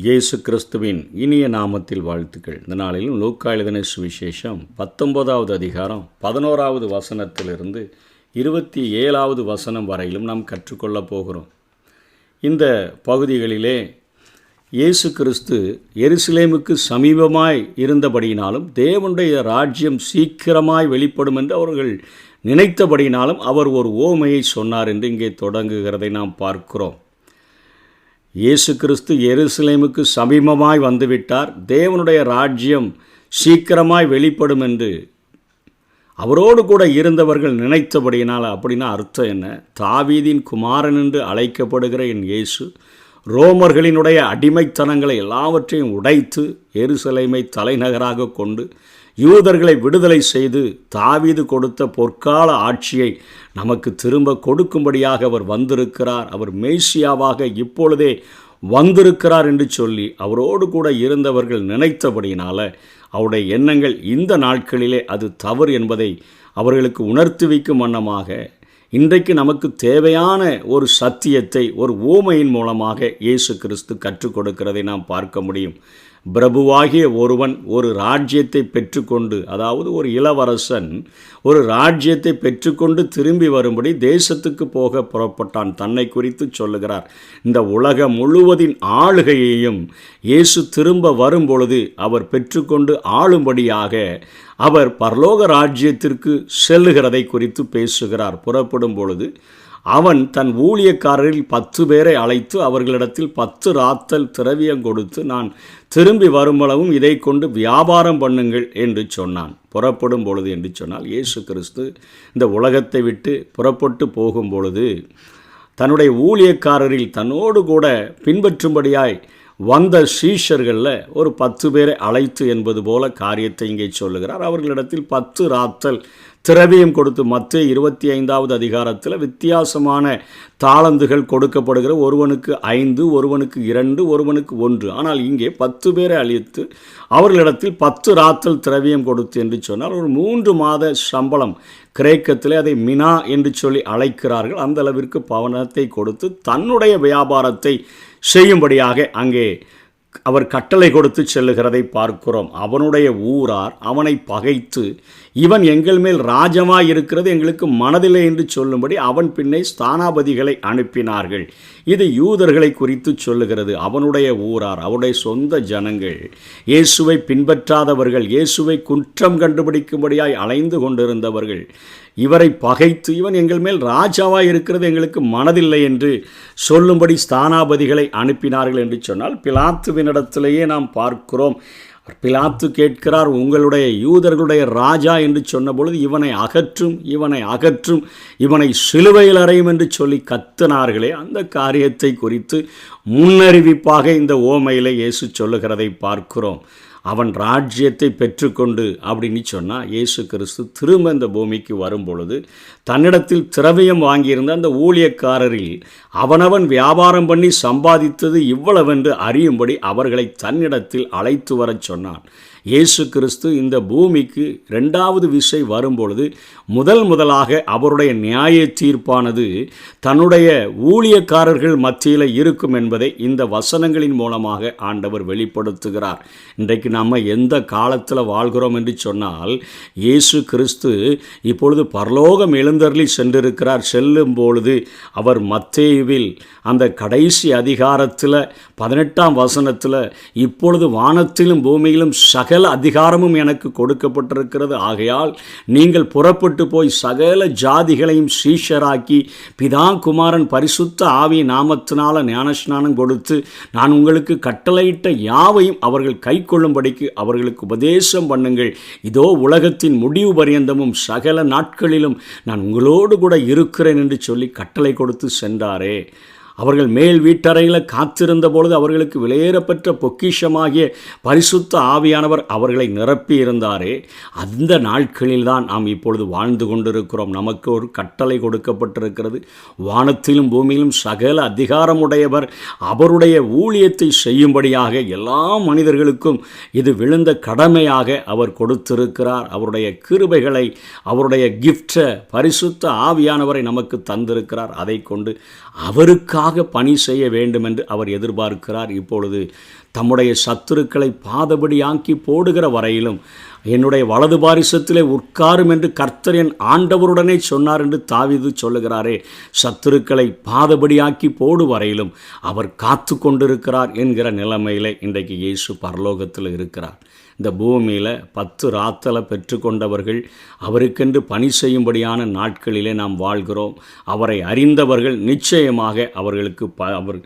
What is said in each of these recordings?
இயேசு கிறிஸ்துவின் இனிய நாமத்தில் வாழ்த்துக்கள். இந்த நாளிலும் லூக்கா எழுதின சுவிசேஷம் 19வது அதிகாரம் 11வது வசனத்திலிருந்து 27வது வசனம் வரையிலும் நாம் கற்றுக்கொள்ளப் போகிறோம். இந்த பகுதிகளிலே இயேசு கிறிஸ்து எருசலேமுக்கு சமீபமாய் இருந்தபடியினாலும் தேவனுடைய ராஜ்யம் சீக்கிரமாய் வெளிப்படும் என்று அவர்கள் நினைத்தபடியினாலும் அவர் ஒரு ஓமையை சொன்னார் என்று இங்கே தொடங்குகிறதை நாம் பார்க்கிறோம். இயேசு கிறிஸ்து எருசலேமுக்கு சமீபமாய் வந்துவிட்டார், தேவனுடைய ராஜ்யம் சீக்கிரமாய் வெளிப்படும் என்று அவரோடு கூட இருந்தவர்கள் நினைத்தபடியினால். அப்படின்னா அர்த்தம் என்ன? தாவீதின் குமாரன் என்று அழைக்கப்படுகிற என் இயேசு ரோமர்களினுடைய அடிமைத்தனங்களை எல்லாவற்றையும் உடைத்து எருசலேமை தலைநகராக கொண்டு யூதர்களை விடுதலை செய்து தாவீது கொடுத்த பொற்கால ஆட்சியை நமக்கு திரும்ப கொடுக்கும்படியாக அவர் வந்திருக்கிறார். அவர் மேசியாவாக இப்பொழுதே வந்திருக்கிறார் என்று சொல்லி அவரோடு கூட இருந்தவர்கள் நினைத்தபடியினால் அவருடைய எண்ணங்கள் இந்த நாட்களிலே அது தவறு என்பதை அவர்களுக்கு உணர்த்தி வைக்கும் வண்ணமாக இன்றைக்கு நமக்கு தேவையான ஒரு சத்தியத்தை ஒரு ஊமையின் மூலமாக இயேசு கிறிஸ்து கற்றுக் கொடுக்கிறதை நாம் பார்க்க முடியும். பிரபுவாகிய ஒருவன் ஒரு ராஜ்யத்தை பெற்றுக்கொண்டு, அதாவது ஒரு இளவரசன் ஒரு ராஜ்யத்தை பெற்றுக்கொண்டு திரும்பி வரும்படி தேசத்துக்கு போக புறப்பட்டான். தன்னை குறித்து சொல்லுகிறார். இந்த உலகம் முழுவதின் ஆளுகையையும் இயேசு திரும்ப வரும்பொழுது அவர் பெற்றுக்கொண்டு ஆளும்படியாக அவர் பரலோக ராஜ்யத்திற்கு செல்லுகிறதை குறித்து பேசுகிறார். புறப்படும் பொழுது அவன் தன் ஊழியக்காரரில் 10 பேரை அழைத்து அவர்களிடத்தில் 10 ராத்தல் திரவியம் கொடுத்து, நான் திரும்பி வரும்பளவும் இதை கொண்டு வியாபாரம் பண்ணுங்கள் என்று சொன்னான். புறப்படும் பொழுது என்று சொன்னால் இயேசு கிறிஸ்து இந்த உலகத்தை விட்டு புறப்பட்டு போகும் பொழுது தன்னுடைய ஊழியக்காரரில் தன்னோடு கூட பின்பற்றும்படியாய் வந்த சீஷர்களில் ஒரு 10 பேரை அழைத்து என்பது போல காரியத்தை இங்கே சொல்லுகிறார். அவர்களிடத்தில் 10 ராத்தல் திரவியம் கொடுத்து, மத்தேயு 25வது அதிகாரத்தில் வித்தியாசமான தாளந்துகள் கொடுக்கப்படுகிற, ஒருவனுக்கு 5, ஒருவனுக்கு 2, ஒருவனுக்கு 1. ஆனால் இங்கே 10 பேரை அழைத்து அவர்களிடத்தில் 10 ராத்தல் திரவியம் கொடுத்து என்று சொன்னால் ஒரு 3 மாத சம்பளம், கிரேக்கத்திலே அதை மினா என்று சொல்லி அழைக்கிறார்கள், அந்த அளவிற்கு பணத்தை கொடுத்து தன்னுடைய வியாபாரத்தை செய்யும்படியாக அங்கே அவர் கட்டளை கொடுத்து செல்லுகிறதை பார்க்கிறோம். அவனுடைய ஊரார் அவனை பகைத்து, இவன் எங்கள் மேல் ராஜமாய் இருக்கிறது எங்களுக்கு மனதில்லை என்று சொல்லும்படி அவன் பின்னே ஸ்தானாபதிகளை அனுப்பினார்கள். இது யூதர்களை குறித்து சொல்லுகிறது. அவனுடைய ஊரார், அவருடைய சொந்த ஜனங்கள், இயேசுவை பின்பற்றாதவர்கள், இயேசுவை குற்றம் கண்டுபிடிக்கும்படியாய் அலைந்து கொண்டிருந்தவர்கள் இவரை பகைத்து, இவன் எங்கள் மேல் ராஜாவாய் இருக்கிறது எங்களுக்கு மனதில்லை என்று சொல்லும்படி ஸ்தானாபதிகளை அனுப்பினார்கள் என்று சொன்னால் பிலாத்துவினிடத்திலேயே நாம் பார்க்கிறோம். பிலாத்து கேட்கிறார், உங்களுடைய யூதர்களுடைய ராஜா என்று சொன்ன பொழுது இவனை அகற்றும், இவனை அகற்றும், இவனை சிலுவையில் அறையும் என்று சொல்லி கத்தினார்களே, அந்த காரியத்தை குறித்து முன்னறிவிப்பாக இந்த ஓமையிலே இயேசு சொல்லுகிறதை பார்க்கிறோம். அவன் ராஜ்யத்தை பெற்றுக்கொண்டு அப்படின்னு சொன்னால் இயேசு கிறிஸ்து திரும்ப இந்த பூமிக்கு வரும்பொழுது தன்னிடத்தில் திரவியம் வாங்கியிருந்த அந்த ஊழியக்காரரில் அவனவன் வியாபாரம் பண்ணி சம்பாதித்தது இவ்வளவென்று அறியும்படி அவர்களை தன்னிடத்தில் அழைத்து வரச் சொன்னான். இயேசு கிறிஸ்து இந்த பூமிக்கு 2வது விசை வரும்பொழுது முதலாக அவருடைய நியாய தீர்ப்பானது தன்னுடைய ஊழியக்காரர்கள் மத்தியில் இருக்கும் என்பதை இந்த வசனங்களின் மூலமாக ஆண்டவர் வெளிப்படுத்துகிறார். இன்றைக்கு நம்ம எந்த காலத்தில் வாழ்கிறோம் என்று சொன்னால், இயேசு கிறிஸ்து இப்பொழுது பரலோகம் எழுந்தருளி சென்றிருக்கிறார். செல்லும் பொழுது அவர் மத்தேயுவில் அந்த கடைசி அதிகாரத்தில் 18ஆம் வசனத்தில், இப்பொழுது வானத்திலும் பூமியிலும் சகல அதிகாரமும் எனக்கு கொடுக்கப்பட்டிருக்கிறது, ஆகையால் நீங்கள் புறப்பட்டு போய் சகல ஜாதிகளையும் சீஷராக்கி பிதா குமாரன் பரிசுத்த ஆவி நாமத்தினால ஞானஸ்நானம் கொடுத்து நான் உங்களுக்கு கட்டளையிட்ட யாவையும் அவர்கள் கைக்கொள்ளும்படிக்கு அவர்களுக்கு உபதேசம் பண்ணுங்கள், இதோ உலகத்தின் முடிவு பரியந்தமும் சகல நாட்களிலும் நான் உங்களோடு கூட இருக்கிறேன் என்று சொல்லி கட்டளை கொடுத்து சென்றாரே. அவர்கள் மேல் வீட்டறையில் காத்திருந்த பொழுது அவர்களுக்கு விலையேறப்பெற்ற பொக்கிஷமாகிய பரிசுத்த ஆவியானவர் அவர்களை நிரப்பி இருந்தாரே. அந்த நாட்களில்தான் நாம் இப்பொழுது வாழ்ந்து கொண்டிருக்கிறோம். நமக்கு ஒரு கட்டளை கொடுக்கப்பட்டிருக்கிறது. வானத்திலும் பூமியிலும் சகல அதிகாரமுடையவர் அவருடைய ஊழியத்தை செய்யும்படியாக எல்லா மனிதர்களுக்கும் இது விழுந்த கடமையாக அவர் கொடுத்திருக்கிறார். அவருடைய கிருபைகளை, அவருடைய கிஃப்டை, பரிசுத்த ஆவியானவரை நமக்கு தந்திருக்கிறார். அதை கொண்டு அவருக்காக எனக்காக பணி செய்ய வேண்டும் என்று அவர் எதிர்பார்க்கிறார். இப்பொழுது தம்முடைய சத்துருக்களை பாதபடியாக்கி போடுகிற வரையிலும் என்னுடைய வலது பாரிசத்திலே உட்காரும் என்று கர்த்தர் என் ஆண்டவருடனே சொன்னார் என்று தாவீது சொல்லுகிறாரே. சத்துருக்களை பாதபடியாக்கி போடு வரையிலும் அவர் காத்து கொண்டிருக்கிறார் என்கிற நிலைமையில் இன்றைக்கு இயேசு பரலோகத்தில் இருக்கிறார். இந்த பூமியில் 10 ராத்தலை பெற்றுக்கொண்டவர்கள் அவருக்கென்று பணி செய்யும்படியான நாட்களிலே நாம் வாழ்கிறோம். அவரை அறிந்தவர்கள் நிச்சயமாக அவர்களுக்கு அவர்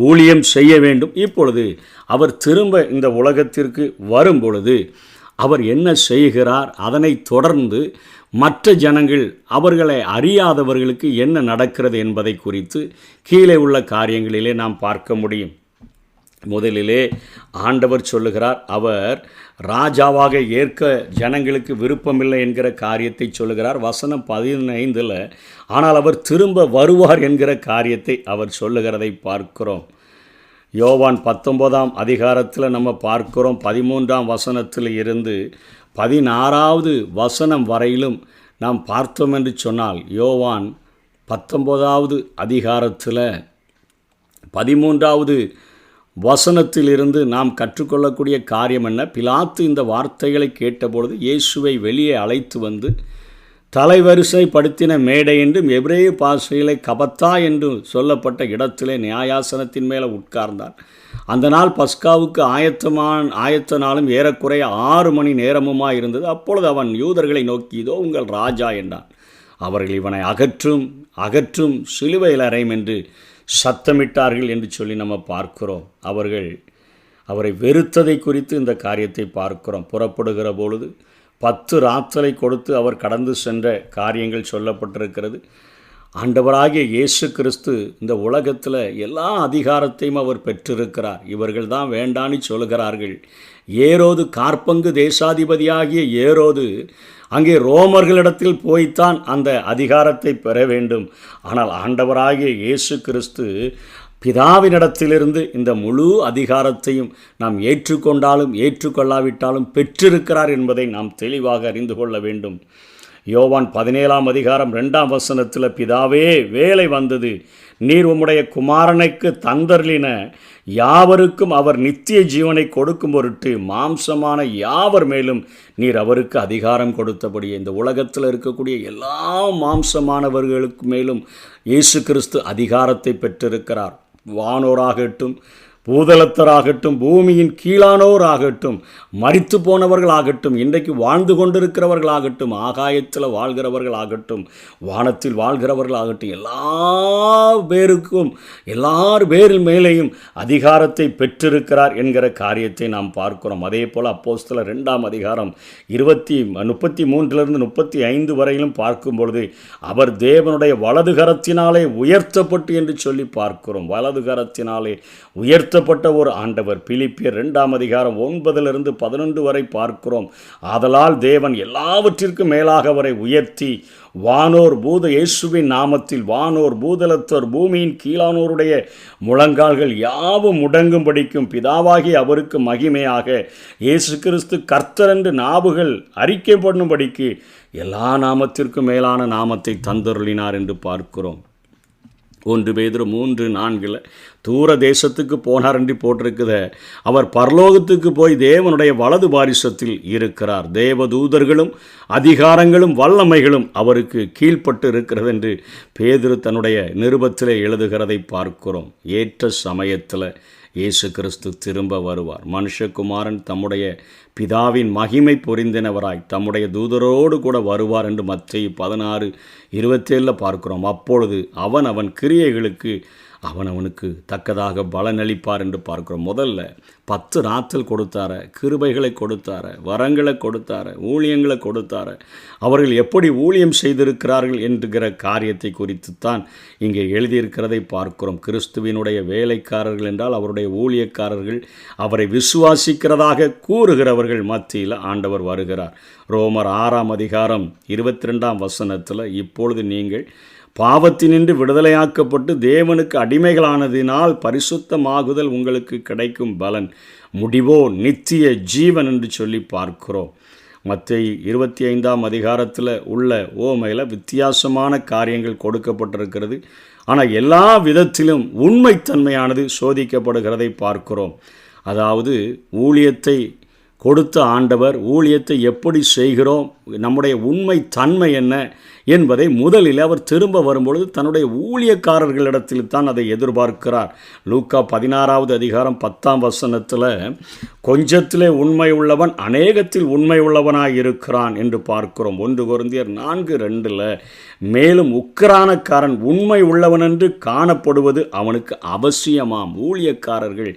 ஊழியம் செய்ய வேண்டும். இப்பொழுது அவர் திரும்ப இந்த உலகத்திற்கு வரும் பொழுது அவர் என்ன செய்கிறார், அதனை தொடர்ந்து மற்ற ஜனங்கள் அவர்களை அறியாதவர்களுக்கு என்ன நடக்கிறது என்பதை குறித்து கீழே உள்ள காரியங்களிலே நாம் பார்க்க முடியும். முதலிலே ஆண்டவர் சொல்லுகிறார், அவர் ராஜாவாக ஏற்க ஜனங்களுக்கு விருப்பமில்லை என்கிற காரியத்தை சொல்லுகிறார். வசனம் 15 ஆனால் அவர் திரும்ப வருவார் என்கிற காரியத்தை அவர் சொல்லுகிறதை பார்க்கிறோம். யோவான் 19ஆம் அதிகாரத்தில் நம்ம பார்க்கிறோம். 13ஆம் வசனத்தில் இருந்து 16வது வசனம் வரையிலும் நாம் பார்த்தோம் என்று சொன்னால், யோவான் 19வது அதிகாரத்தில் 13வது வசனத்திலிருந்து நாம் கற்றுக்கொள்ளக்கூடிய காரியம் என்ன? பிலாத்து இந்த வார்த்தைகளை கேட்டபொழுது இயேசுவை வெளியே அழைத்து வந்து தலைவரிசைப்படுத்தின மேடை என்றும் எபிரேய பாஷையிலே கபத்தா என்று சொல்லப்பட்ட இடத்திலே நியாயாசனத்தின் மேலே உட்கார்ந்தார். அந்த நாள் பஸ்காவுக்கு ஆயத்த நாளும் ஏறக்குறைய 6 மணி நேரமுமாக இருந்தது. அப்பொழுது அவன் யூதர்களை நோக்கி, இதோ உங்கள் ராஜா என்றான். அவர்கள் இவனை அகற்றும் சிலுவையில் அறையும் என்று சத்தமிட்டார்கள் என்று சொல்லி நம்ம பார்க்கிறோம். அவரை வெறுத்ததை குறித்து இந்த காரியத்தை பார்க்கிறோம். புறப்படுகிற பொழுது 10 ராத்தலை கொடுத்து அவர் கடந்து சென்ற காரியங்கள் சொல்லப்பட்டிருக்கிறது. ஆண்டவராகிய இயேசு கிறிஸ்து இந்த உலகத்தில் எல்லா அதிகாரத்தையும் அவர் பெற்றிருக்கிறார். இவர்கள் தான் வேண்டான்னு சொல்கிறார்கள். ஏரோது காற்பங்கு தேசாதிபதியாகிய ஏரோது அங்கே ரோமர்களிடத்தில் போய்த்தான் அந்த அதிகாரத்தை பெற வேண்டும். ஆனால் ஆண்டவராகிய இயேசு கிறிஸ்து பிதாவினிடத்திலிருந்து இந்த முழு அதிகாரத்தையும் நாம் ஏற்றுக்கொண்டாலும் ஏற்றுக்கொள்ளாவிட்டாலும் பெற்றிருக்கிறார் என்பதை நாம் தெளிவாக அறிந்து கொள்ள வேண்டும். யோவான் 17ஆம் அதிகாரம் 2ஆம் வசனத்தில், பிதாவே வேலை வந்தது, நீர் உம்முடைய குமாரனுக்கு தந்தர்லின யாவருக்கும் அவர் நித்திய ஜீவனை கொடுக்கும் பொருட்டு மாம்சமான யாவர் மேலும் நீர் அவருக்கு அதிகாரம் கொடுத்தபடி. இந்த உலகத்தில் இருக்கக்கூடிய எல்லா மாம்சமானவர்களுக்கு மேலும் இயேசு கிறிஸ்து அதிகாரத்தை பெற்றிருக்கிறார். வானோராகட்டும், பூதலத்தராகட்டும், பூமியின் கீழானோராகட்டும், மரித்து போனவர்களாகட்டும், இன்றைக்கு வாழ்ந்து கொண்டிருக்கிறவர்களாகட்டும், ஆகாயத்தில் வாழ்கிறவர்களாகட்டும், வானத்தில் வாழ்கிறவர்களாகட்டும், எல்லார் பேரில் மேலேயும் அதிகாரத்தை பெற்றிருக்கிறார் என்கிற காரியத்தை நாம் பார்க்கிறோம். அதே போல் அப்போஸ்தலர் 2ஆம் அதிகாரம் 33 வரையிலும் பார்க்கும் பொழுது அவர் தேவனுடைய வலது கரத்தினாலே உயர்த்தப்பட்டு என்று சொல்லி பார்க்கிறோம். வலது கரத்தினாலே உயர்த்தப்பட்ட ஒரு ஆண்டவர். பிலிப்பியர் 2ஆம் அதிகாரம் 9-11 வரை பார்க்கிறோம். ஆதலால் தேவன் எல்லாவற்றிற்கும் மேலாக அவரை உயர்த்தி வானோர் இயேசுவின் நாமத்தில் வானோர் பூதலத்தோர் பூமியின் கீழானோருடைய முழங்கால்கள் யாவும் முடங்கும்படிக்கும் பிதாவாகி அவருக்கு மகிமையாக இயேசு கிறிஸ்து கர்த்தர் என்று நாவுகள் அறிக்கை பண்ணும்படிக்கு எல்லா நாமத்திற்கும் மேலான நாமத்தை தந்தருளினார் என்று பார்க்கிறோம். 1 பேதுரு 3:4 தூர தேசத்துக்கு போனார் என்று போட்டிருக்குத. அவர் பரலோகத்துக்கு போய் தேவனுடைய வலது பாரிசத்தில் இருக்கிறார். தேவதூதர்களும் அதிகாரங்களும் வல்லமைகளும் அவருக்கு கீழ்ப்பட்டு இருக்கிறது என்று பேதுரு தன்னுடைய நிருபத்திலே எழுதுகிறதை பார்க்கிறோம். ஏற்ற சமயத்தில் இயேசு கிறிஸ்து திரும்ப வருவார். மனுஷகுமாரன் தம்முடைய பிதாவின் மகிமை பொருந்தினவராய் தம்முடைய தூதரோடு கூட வருவார் என்று மத்தேயு 16:27 பார்க்கிறோம். அப்பொழுது அவன் கிரியைகளுக்கு அவனுக்கு தக்கதாக பலனளிப்பார் என்று பார்க்கிறோம். முதல்ல 10 ராத்தல் கொடுத்தார, கிருபைகளை கொடுத்தார, வரங்களை கொடுத்தார, ஊழியங்களை கொடுத்தார. அவர்கள் எப்படி ஊழியம் செய்திருக்கிறார்கள் என்கிற காரியத்தை குறித்துத்தான் இங்கே எழுதியிருக்கிறதை பார்க்கிறோம். கிறிஸ்துவினுடைய வேலைக்காரர்கள் என்றால் அவருடைய ஊழியக்காரர்கள், அவரை விசுவாசிக்கிறதாக கூறுகிறவர்கள் மத்தியில் ஆண்டவர் வருகிறார். ரோமர் 6ஆம் அதிகாரம் 22ஆம் வசனத்தில், இப்பொழுது நீங்கள் பாவத்தினின்று விடுதலையாக்கப்பட்டு தேவனுக்கு அடிமைகளானதினால் பரிசுத்தமாகுதல் உங்களுக்கு கிடைக்கும் பலன் முடிவோ நித்திய ஜீவன் என்று சொல்லி பார்க்கிறோம். மத்தேயு 25ஆம் அதிகாரத்தில் உள்ள ஓமையில் வித்தியாசமான காரியங்கள் கொடுக்கப்பட்டிருக்கிறது. ஆனால் எல்லா விதத்திலும் உண்மைத்தன்மையானது சோதிக்கப்படுகிறதை பார்க்கிறோம். அதாவது ஊழியத்தை கொடுத்த ஆண்டவர் ஊழியத்தை எப்படி செய்கிறோம், நம்முடைய உண்மை தன்மை என்ன என்பதை முதலில் அவர் திரும்ப வரும்பொழுது தன்னுடைய ஊழியக்காரர்களிடத்தில் தான் அதை எதிர்பார்க்கிறார். லூக்கா 16ஆவது அதிகாரம் 10ஆம் வசனத்தில் கொஞ்சத்திலே உண்மை உள்ளவன் அநேகத்தில் உண்மை உள்ளவனாய் இருக்கிறான் என்று பார்க்கிறோம். 1 கொரிந்தியர் 4:2 மேலும் உக்கிரானக்காரன் உண்மை உள்ளவன் என்று காணப்படுவது அவனுக்கு அவசியமாம். ஊழியக்காரர்கள்,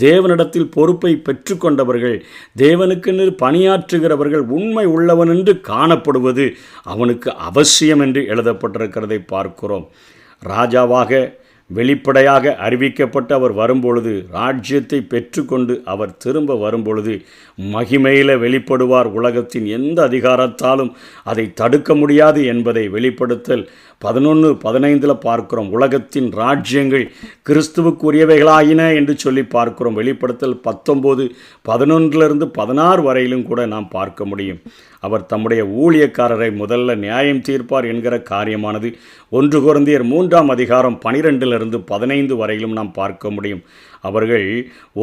தேவனிடத்தில் பொறுப்பை பெற்றுக்கொண்டவர்கள், தேவனுக்கு பணியாற்றுகிறவர்கள் உண்மை உள்ளவன் என்று காணப்படுவது அவனுக்கு அவசியம் என்று எழுதப்பட்டிருக்கிறதை பார்க்கிறோம். ராஜாவாக வெளிப்படையாக அறிவிக்கப்பட்டு அவர் வரும்பொழுது, ராஜ்யத்தை பெற்றுக்கொண்டு அவர் திரும்ப வரும்பொழுது மகிமையில் வெளிப்படுவார். உலகத்தின் எந்த அதிகாரத்தாலும் அதை தடுக்க முடியாது என்பதை வெளிப்படுத்தல் 11:15 பார்க்கிறோம். உலகத்தின் ராஜ்யங்கள் கிறிஸ்துவுக்குரியவைகளாயின என்று சொல்லி பார்க்கிறோம். வெளிப்படுத்தல் 19:11-16 வரையிலும் கூட நாம் பார்க்க முடியும். அவர் தம்முடைய ஊழியக்காரரை முதல்ல நியாயம் தீர்ப்பார் என்கிற காரியமானது 1 கொரிந்தியர் 3ஆம் அதிகாரம் 12-15 வரையிலும் நாம் பார்க்க முடியும். அவர்கள்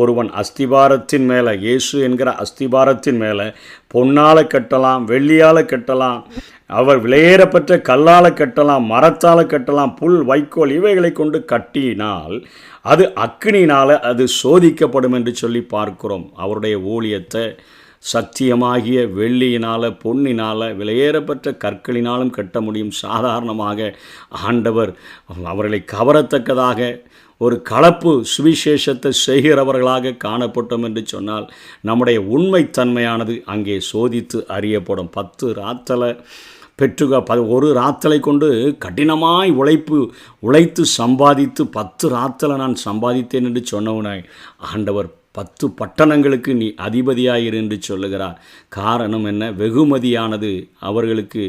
ஒருவன் அஸ்திபாரத்தின் மேலே, இயேசு என்கிற அஸ்திபாரத்தின் மேலே பொன்னால கட்டலாம், வெள்ளியால் கட்டலாம், அவர் விலையேறப்பட்ட கல்லால் கட்டலாம், மரத்தால் கட்டலாம், புல் வைக்கோல் இவைகளை கொண்டு கட்டினால் அது அக்கினியினால் அது சோதிக்கப்படும் என்று சொல்லி பார்க்கிறோம். அவருடைய ஊழியத்தை சத்தியமாகிய வெள்ளியினால், பொன்னினால், விலையேறப்பட்ட கற்களினாலும் கட்ட முடியும். சாதாரணமாக ஆண்டவர் அவர்களை கவரத்தக்கதாக ஒரு கலப்பு சுவிசேஷத்தை செய்கிறவர்களாக காணப்பட்டோம் என்று சொன்னால் நம்முடைய உண்மைத்தன்மையானது அங்கே சோதித்து அறியப்படும். 10 ராத்தலை ஒரு ராத்தலை கொண்டு கடினமாய் உழைத்து சம்பாதித்து 10 ராத்தலை நான் சம்பாதித்தேன் என்று சொன்னவனாய் ஆண்டவர் 10 பட்டணங்களுக்கு நீ அதிபதியாயிரு என்று சொல்லுகிறார். காரணம் என்ன? வெகுமதியானது அவர்களுக்கு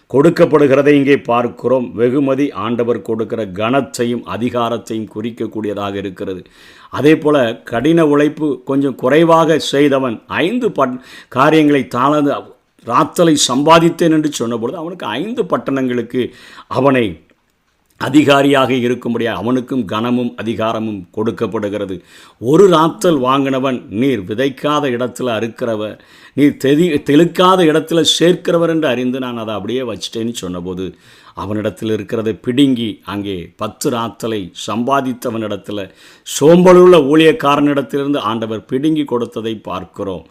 கொடுக்கப்படுகிறதை இங்கே பார்க்கிறோம். வெகுமதி ஆண்டவர் கொடுக்கிற கனத்தையும் அதிகாரத்தையும் குறிக்கக்கூடியதாக இருக்கிறது. அதே போல் கடின உழைப்பு கொஞ்சம் குறைவாக செய்தவன் 5 காரியங்களை தாழ்ந்து ராத்தலை சம்பாதித்தேன் என்று சொன்னபொழுது அவனுக்கு 5 பட்டணங்களுக்கு அவனை அதிகாரியாக இருக்கும்படியாக அவனுக்கும் கனமும் அதிகாரமும் கொடுக்கப்படுகிறது. ஒரு ராத்தல் வாங்கினவன் நீர் விதைக்காத இடத்துல அறுக்கிறவர், நீர் தெளிக்காத இடத்துல சேர்க்கிறவர் என்று அறிந்து நான் அதை அப்படியே வச்சிட்டேன்னு சொன்னபோது அவனிடத்தில் இருக்கிறதை பிடுங்கி அங்கே 10 ராத்தலை சம்பாதித்தவனிடத்தில் சோம்பலுள்ள ஊழியக்காரனிடத்திலிருந்து ஆண்டவர் பிடுங்கி கொடுத்ததை பார்க்கிறோம்.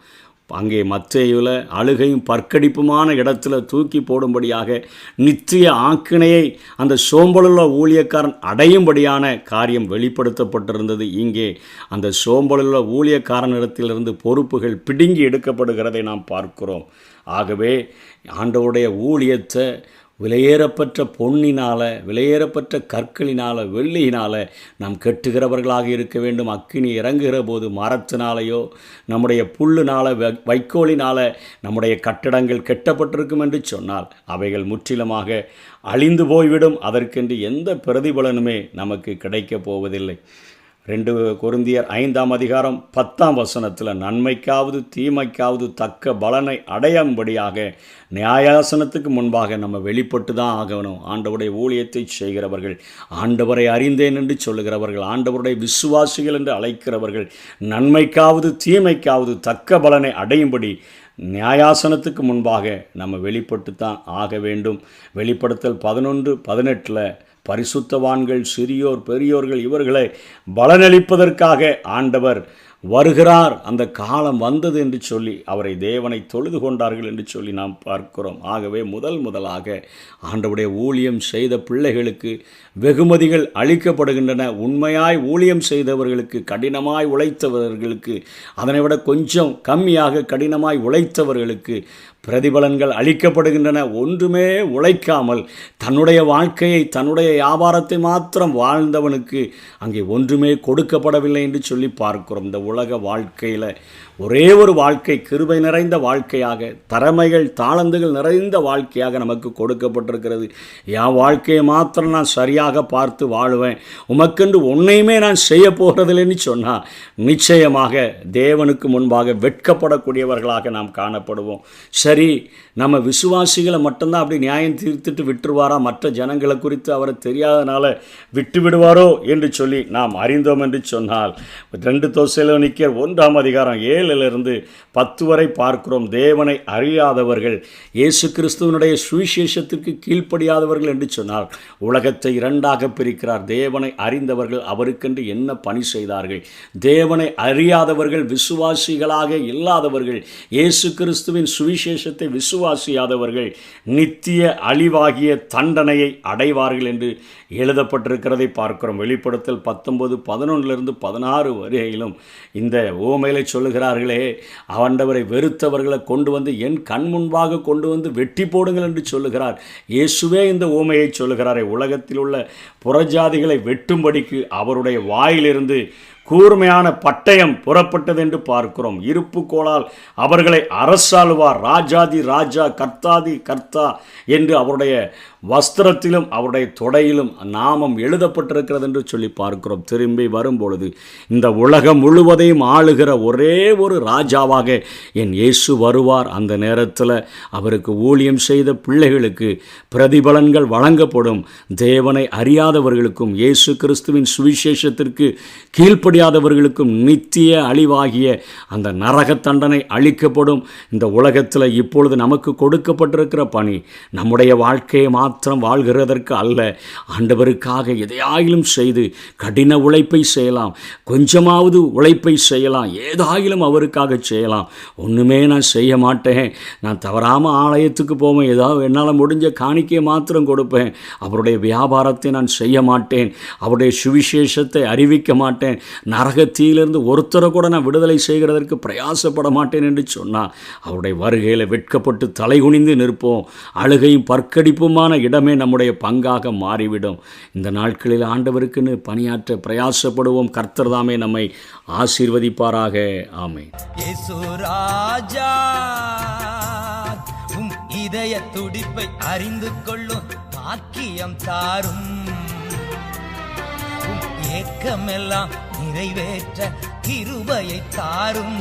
அங்கே மத்தேயுவில் அழுகையும் பற்கடிப்புமான இடத்துல தூக்கி போடும்படியாக நித்திய ஆக்கினையை அந்த சோம்பலுள்ள ஊழியக்காரன் அடையும்படியான காரியம் வெளிப்படுத்தப்பட்டிருந்தது. இங்கே அந்த சோம்பலுள்ள ஊழியக்காரனிடத்திலிருந்து பொறுப்புகள் பிடுங்கி எடுக்கப்படுகிறதை நாம் பார்க்கிறோம். ஆகவே ஆண்டவருடைய ஊழியத்தை விலையேறப்பட்ட பொன்னினால், விலையேறப்பட்ட கற்களினால், வெள்ளியினால் நாம் கெட்டுகிறவர்களாக இருக்க வேண்டும். அக்கினி இறங்குகிற போது மரத்தினாலேயோ நம்முடைய புல்லுனால், வைக்கோலினால் நம்முடைய கட்டடங்கள் கெட்டப்பட்டிருக்கும் என்று சொன்னால் அவைகள் முற்றிலுமாக அழிந்து போய்விடும். அதற்கென்று எந்த பிரதிபலனுமே நமக்கு கிடைக்கப் போவதில்லை. 2 கொரிந்தியர் 5ஆம் அதிகாரம் 10ஆம் வசனத்தில் நன்மைக்காவது தீமைக்காவது தக்க பலனை அடையும்படியாக நியாயாசனத்துக்கு முன்பாக நம்ம வெளிப்பட்டு தான் ஆகணும். ஆண்டவருடைய ஊழியத்தை செய்கிறவர்கள், ஆண்டவரை அறிந்தேன் என்று சொல்லுகிறவர்கள், ஆண்டவருடைய விசுவாசிகள் என்று அழைக்கிறவர்கள் நன்மைக்காவது தீமைக்காவது தக்க பலனை அடையும்படி நியாயாசனத்துக்கு முன்பாக நம்ம வெளிப்பட்டு தான் ஆக வேண்டும். வெளிப்படுத்தல் 11:18 பரிசுத்தவான்கள், சிறியோர், பெரியோர்கள் இவர்களை பலனளிப்பதற்காக ஆண்டவர் வருகிறார், அந்த காலம் வந்தது என்று சொல்லி அவரை தேவனை தொழுது கொண்டார்கள் என்று சொல்லி நாம் பார்க்கிறோம். ஆகவே முதலாக ஆண்டவருடைய ஊழியம் செய்த பிள்ளைகளுக்கு வெகுமதிகள் அளிக்கப்படுகின்றன. உண்மையாய் ஊழியம் செய்தவர்களுக்கு, கடினமாய் உழைத்தவர்களுக்கு, அதனை விட கொஞ்சம் கம்மியாக கடினமாய் உழைத்தவர்களுக்கு பிரதிபலன்கள் அளிக்கப்படுகின்றன. ஒன்றுமே உழைக்காமல் தன்னுடைய வாழ்க்கையை, தன்னுடைய வியாபாரத்தை மாத்திரம் வாழ்ந்தவனுக்கு அங்கே ஒன்றுமே கொடுக்கப்படவில்லை என்று சொல்லி பார்க்கிறோம். இந்த உலக வாழ்க்கையில் ஒரே ஒரு வாழ்க்கை கிருபை நிறைந்த வாழ்க்கையாக, திறமைகள் தாளந்துகள் நிறைந்த வாழ்க்கையாக நமக்கு கொடுக்கப்பட்டிருக்கிறது. என் வாழ்க்கையை மாத்திரம் நான் சரியாக பார்த்து வாழுவேன், உமக்கென்று ஒன்றையுமே நான் செய்ய போகிறதில்லைன்னு சொன்னால் நிச்சயமாக தேவனுக்கு முன்பாக வெட்கப்படக்கூடியவர்களாக நாம் காணப்படுவோம். சரி, நம்ம விசுவாசிகளை மட்டும்தான் அப்படி நியாயம் தீர்த்துட்டு விட்டுருவாரா, மற்ற ஜனங்களை குறித்து அவரை தெரியாதனால விட்டு விடுவாரோ என்று சொல்லி நாம் அறிந்தோம் என்று சொன்னால் 2 தெசலோனிக்கேயர் 1:7-10 வரை பார்க்கிறோம். தேவனை அறியாதவர்கள், இயேசு கிறிஸ்துவனுடைய சுவிசேஷத்திற்கு கீழ்ப்படியாதவர்கள் என்று சொன்னால் உலகத்தை 2ஆக பிரிக்கிறார். தேவனை அறிந்தவர்கள் அவருக்கென்று என்ன பணி செய்தார்கள், தேவனை அறியாதவர்கள் விசுவாசிகளாக இல்லாதவர்கள், இயேசு கிறிஸ்துவின் சுவிசேஷத்தை விசுவாசியாதவர்கள் நித்திய அழிவாகிய தண்டனையை அடைவார்கள் என்று எழுதப்பட்டிருக்கிறதை பார்க்கிறோம். வெளிப்படுத்தல் 19:11-16 வரையிலும் இந்த உவமையிலே சொல்லுகிறார்களே, ஆண்டவரை வெறுத்தவர்களை கொண்டு வந்து என் கண் முன்பாக கொண்டு வந்து வெட்டி போடுங்கள் என்று சொல்லுகிறார். இயேசுவே இந்த உவமையை சொல்லுகிறாரே, உலகத்தில் உள்ள புறஜாதிகளை வெட்டும்படிக்கு அவருடைய வாயிலிருந்து கூர்மையான பட்டயம் புறப்பட்டது என்று பார்க்கிறோம். இருப்பு கோலால் அவர்களை அரசாளுவார். ராஜாதி ராஜா, கர்த்தாதி கர்த்தா என்று அவருடைய வஸ்திரத்திலும் அவருடைய தொடையிலும் நாமம் எழுதப்பட்டிருக்கிறது என்று சொல்லி பார்க்கிறோம். திரும்பி வரும்பொழுது இந்த உலகம் முழுவதையும் ஆளுகிற ஒரே ஒரு ராஜாவாக என் இயேசு வருவார். அந்த நேரத்தில் அவருக்கு ஊழியம் செய்த பிள்ளைகளுக்கு பிரதிபலன்கள் வழங்கப்படும். தேவனை அறியாதவர்களுக்கும் இயேசு கிறிஸ்துவின் சுவிசேஷத்திற்கு கீழ்ப்படியாதவர்களுக்கும் நித்திய அழிவாகிய அந்த நரக தண்டனை அளிக்கப்படும். இந்த உலகத்தில் இப்பொழுது நமக்கு கொடுக்கப்பட்டிருக்கிற பணி நம்முடைய வாழ்க்கையை மாத்திரம் வாழ்கிறதற்கு அல்ல, ஆண்டவருக்காக எதையாயிலும் செய்து கடின உழைப்பை செய்யலாம், கொஞ்சமாவது உழைப்பை செய்யலாம், ஏதாயிலும் அவருக்காக செய்யலாம். ஒன்றுமே நான் செய்ய மாட்டேன், நான் தவறாமல் ஆலயத்துக்கு போவேன், ஏதாவது என்னால் முடிஞ்ச காணிக்கையை மாத்திரம் கொடுப்பேன், அவருடைய வியாபாரத்தை நான் செய்ய மாட்டேன், அவருடைய சுவிசேஷத்தை அறிவிக்க மாட்டேன், நரகத்திலிருந்து ஒருத்தரை கூட நான் விடுதலை செய்கிறதற்கு பிரயாசப்பட மாட்டேன் என்று சொன்னால் அவருடைய வருகையில் வெட்கப்பட்டு தலைகுனிந்து நிற்போம். அழுகையும் பற்கடிப்புமான இடமே நம்முடைய பங்காக மாறிவிடும். இந்த நாட்களில் ஆண்டவருக்குன்னு பணியாற்ற பிரயாசப்படுவோம். கர்த்தர் தாமே நம்மை ஆசீர்வதிப்பாராக. ஆமென். இயேசு ராஜா உம் இதய துடிப்பை அறிந்து கொள்ளும் பாக்கியம் தாரும். ஏக்கமெல்லாம் நிறைவேற்ற கிருபையை தாரும்.